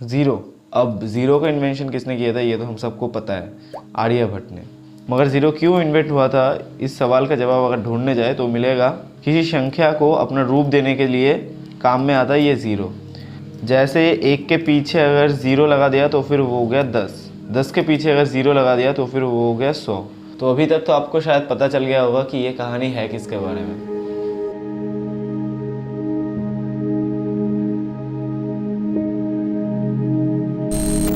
Zero. अब zero का invention किसने किया था ये तो हम सबको पता है, आर्यभट्ट ने। मगर ज़ीरो क्यों इन्वेंट हुआ था, इस सवाल का जवाब अगर ढूंढने जाए तो मिलेगा किसी संख्या को अपना रूप देने के लिए काम में आता है ये ज़ीरो। जैसे 1 के पीछे अगर ज़ीरो लगा दिया तो फिर वो हो गया 10, 10 के पीछे अगर ज़ीरो लगा दिया तो फिर वो हो गया 100। तो अभी तक तो आपको शायद पता चल गया होगा कि ये कहानी है किसके बारे में।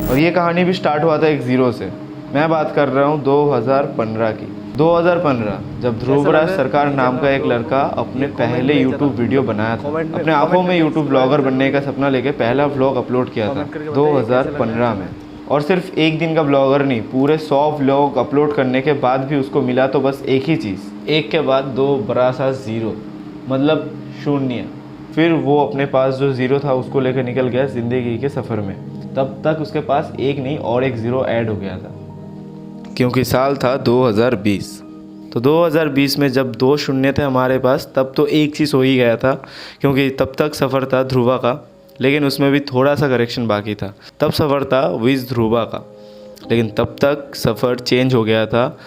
और ये कहानी भी स्टार्ट हुआ था एक ज़ीरो से। मैं बात कर रहा हूँ 2015 की। 2015 जब ध्रुवराज सरकार नाम का एक लड़का अपने पहले YouTube वीडियो बनाया था, अपने आंखों में YouTube ब्लॉगर बनने का सपना लेके पहला व्लॉग अपलोड किया था 2015 में। और सिर्फ एक दिन का ब्लॉगर नहीं, पूरे 100 व्लॉग अपलोड करने के बाद भी उसको मिला तो बस एक ही चीज़, एक के बाद दो बड़ा सा ज़ीरो, मतलब शून्य। फिर वो अपने पास जो ज़ीरो था उसको लेकर निकल गया ज़िंदगी के सफ़र में। तब तक उसके पास एक नहीं और एक ज़ीरो ऐड हो गया था, क्योंकि साल था 2020। तो 2020 में जब 2 शून्य थे हमारे पास तब तो एक चीज़ हो ही गया था, क्योंकि तब तक सफ़र था ध्रुवा का, लेकिन उसमें भी थोड़ा सा करेक्शन बाकी था। तब सफ़र था विज ध्रुवा का, लेकिन तब तक सफ़र चेंज हो गया था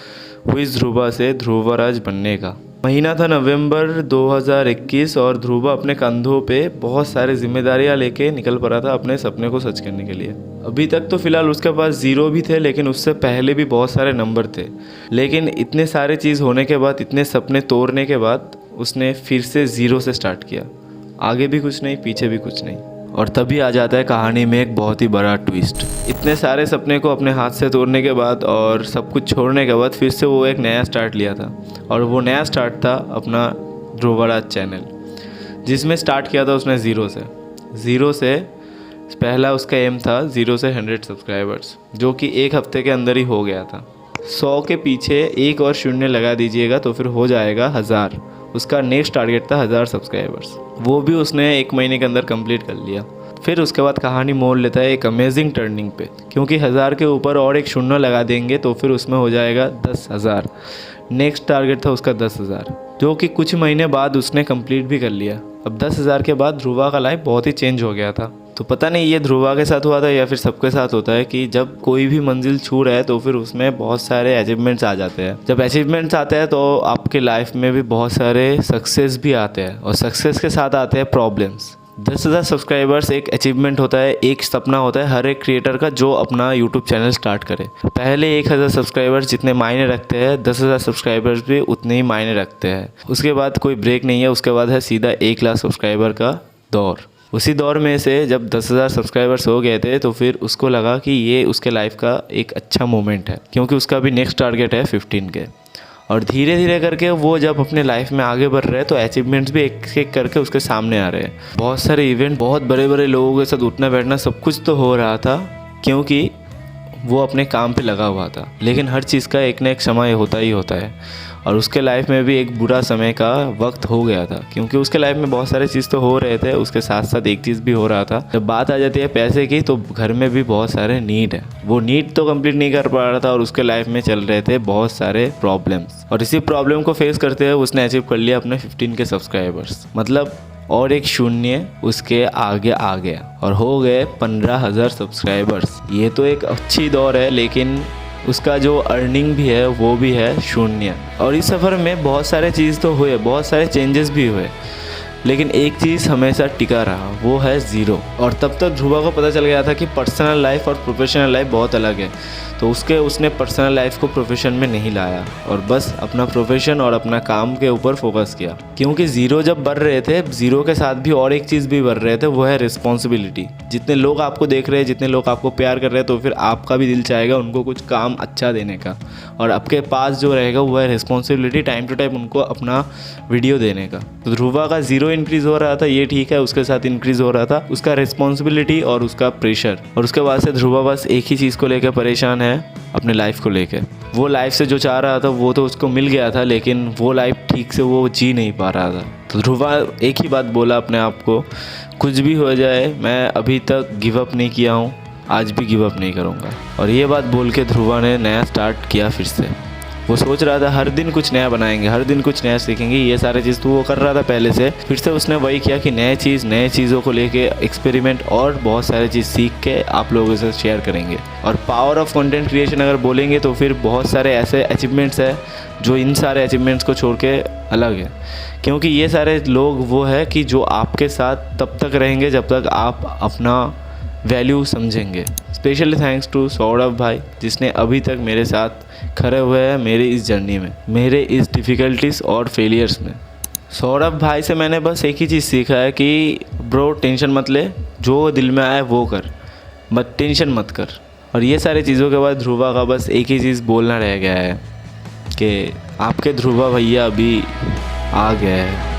विज ध्रुवा से ध्रुवराज बनने का। महीना था नवंबर 2021 और ध्रुवा अपने कंधों पे बहुत सारी जिम्मेदारियां लेके निकल पड़ा था अपने सपने को सच करने के लिए। अभी तक तो फ़िलहाल उसके पास ज़ीरो भी थे, लेकिन उससे पहले भी बहुत सारे नंबर थे। लेकिन इतने सारे चीज़ होने के बाद, इतने सपने तोड़ने के बाद उसने फिर से ज़ीरो से स्टार्ट किया। आगे भी कुछ नहीं, पीछे भी कुछ नहीं। और तभी आ जाता है कहानी में एक बहुत ही बड़ा ट्विस्ट। इतने सारे सपने को अपने हाथ से तोड़ने के बाद और सब कुछ छोड़ने के बाद फिर से वो एक नया स्टार्ट लिया था, और वो नया स्टार्ट था अपना ध्रुवराज चैनल, जिसमें स्टार्ट किया था उसने ज़ीरो से। पहला उसका एम था 0 से 100 सब्सक्राइबर्स, जो कि एक हफ्ते के अंदर ही हो गया था। 100 के पीछे एक और शून्य लगा दीजिएगा तो फिर हो जाएगा 1000। उसका नेक्स्ट टारगेट था 1000 सब्सक्राइबर्स, वो भी उसने 1 महीने के अंदर कंप्लीट कर लिया। फिर उसके बाद कहानी मोड़ लेता है एक अमेजिंग टर्निंग पे, क्योंकि 1000 के ऊपर और एक शून्य लगा देंगे तो फिर उसमें हो जाएगा 10,000। नेक्स्ट टारगेट था उसका 10,000, जो कि कुछ महीने बाद उसने कंप्लीट भी कर लिया। अब 10,000 के बाद ध्रुवा का लाइफ बहुत ही चेंज हो गया था। तो पता नहीं ये ध्रुवा के साथ हुआ था या फिर सबके साथ होता है कि जब कोई भी मंजिल छू रहा है तो फिर उसमें बहुत सारे अचीवमेंट्स आ जाते हैं। जब अचीवमेंट्स आते हैं तो आपके लाइफ में भी बहुत सारे सक्सेस भी आते हैं, और सक्सेस के साथ आते हैं प्रॉब्लम्स। 10,000 सब्सक्राइबर्स एक अचीवमेंट होता है, एक सपना होता है हर एक क्रिएटर का जो अपना यूट्यूब चैनल स्टार्ट करे। पहले 1000 सब्सक्राइबर्स जितने मायने रखते हैं, 10,000 सब्सक्राइबर्स भी उतने ही मायने रखते हैं। उसके बाद कोई ब्रेक नहीं है, उसके बाद है सीधा 1 लाख सब्सक्राइबर का दौर। उसी दौर में से जब 10,000 सब्सक्राइबर्स हो गए थे तो फिर उसको लगा कि ये उसके लाइफ का एक अच्छा मोमेंट है, क्योंकि उसका भी नेक्स्ट टारगेट है 15 के। और धीरे धीरे करके वो जब अपने लाइफ में आगे बढ़ रहे हैं तो अचीवमेंट्स भी एक एक करके उसके सामने आ रहे हैं। बहुत सारे इवेंट, बहुत बड़े बड़े लोगों के साथ उठना बैठना सब कुछ तो हो रहा था, क्योंकि वो अपने काम पे लगा हुआ था। लेकिन हर चीज़ का एक ना एक समय होता ही होता है, और उसके लाइफ में भी एक बुरा समय का वक्त हो गया था, क्योंकि उसके लाइफ में बहुत सारे चीज़ तो हो रहे थे, उसके साथ साथ एक चीज़ भी हो रहा था। जब बात आ जाती है पैसे की तो घर में भी बहुत सारे नीड है, वो नीड तो कंप्लीट नहीं कर पा रहा था, और उसके लाइफ में चल रहे थे बहुत सारे प्रॉब्लम्स। और इसी प्रॉब्लम को फेस करते हुए उसने अचीव कर लिया अपने 15 के सब्सक्राइबर्स, मतलब और एक शून्य उसके आगे आ गया और हो गए 15,000 सब्सक्राइबर्स। ये तो एक अच्छी दौर है, लेकिन उसका जो अर्निंग भी है वो भी है शून्य। और इस सफ़र में बहुत सारे चीज़ तो हुए, बहुत सारे चेंजेस भी हुए, लेकिन एक चीज़ हमेशा टिका रहा, वो है ज़ीरो। और तब तक ध्रुवा को पता चल गया था कि पर्सनल लाइफ और प्रोफेशनल लाइफ बहुत अलग है, तो उसने पर्सनल लाइफ को प्रोफेशन में नहीं लाया और बस अपना प्रोफेशन और अपना काम के ऊपर फोकस किया। क्योंकि ज़ीरो जब बढ़ रहे थे, ज़ीरो के साथ भी और एक चीज़ भी बढ़ रहे थे, वो है रिस्पॉन्सिबिलिटी। जितने लोग आपको देख रहे हैं, जितने लोग आपको प्यार कर रहे हैं, तो फिर आपका भी दिल चाहेगा उनको कुछ काम अच्छा देने का, और आपके पास जो रहेगा वो है रिस्पॉन्सिबिलिटी, टाइम टू टाइम उनको अपना वीडियो देने का। तो ध्रुवा का ज़ीरो इंक्रीज़ हो रहा था, ये ठीक है, उसके साथ इंक्रीज़ हो रहा था उसका रिस्पॉन्सिबिलिटी और उसका प्रेशर। और उसके बाद से ध्रुवा बस एक ही चीज़ को लेकर परेशान है, अपने लाइफ को लेकर। वो लाइफ से जो चाह रहा था वो तो उसको मिल गया था, लेकिन वो लाइफ ठीक से वो जी नहीं पा रहा था। तो ध्रुवा एक ही बात बोला अपने आप को, कुछ भी हो जाए मैं अभी तक गिव अप नहीं किया हूँ, आज भी गिव अप नहीं करूँगा। और ये बात बोल के ध्रुवा ने नया स्टार्ट किया फिर से। वो सोच रहा था हर दिन कुछ नया बनाएंगे, हर दिन कुछ नया सीखेंगे, ये सारे चीज़ तो वो कर रहा था पहले से। फिर से उसने वही किया कि नए चीज़ों को लेके एक्सपेरिमेंट और बहुत सारे चीज़ सीख के आप लोगों से शेयर करेंगे। और पावर ऑफ कंटेंट क्रिएशन अगर बोलेंगे तो फिर बहुत सारे ऐसे अचीवमेंट्स है जो इन सारे अचीवमेंट्स को छोड़ के अलग है, क्योंकि ये सारे लोग वो है कि जो आपके साथ तब तक रहेंगे जब तक आप अपना वैल्यू समझेंगे। स्पेशली थैंक्स टू सौरभ भाई जिसने अभी तक मेरे साथ खड़े हुए हैं मेरी इस जर्नी में, मेरे इस डिफ़िकल्टीज़ और फेलियर्स में। सौरभ भाई से मैंने बस एक ही चीज़ सीखा है कि ब्रो टेंशन मत ले, जो दिल में आए वो कर, बट टेंशन मत कर। और ये सारी चीज़ों के बाद ध्रुवा का बस एक ही चीज़ बोलना रह गया है कि आपके ध्रुवा भैया अभी आ गए हैं।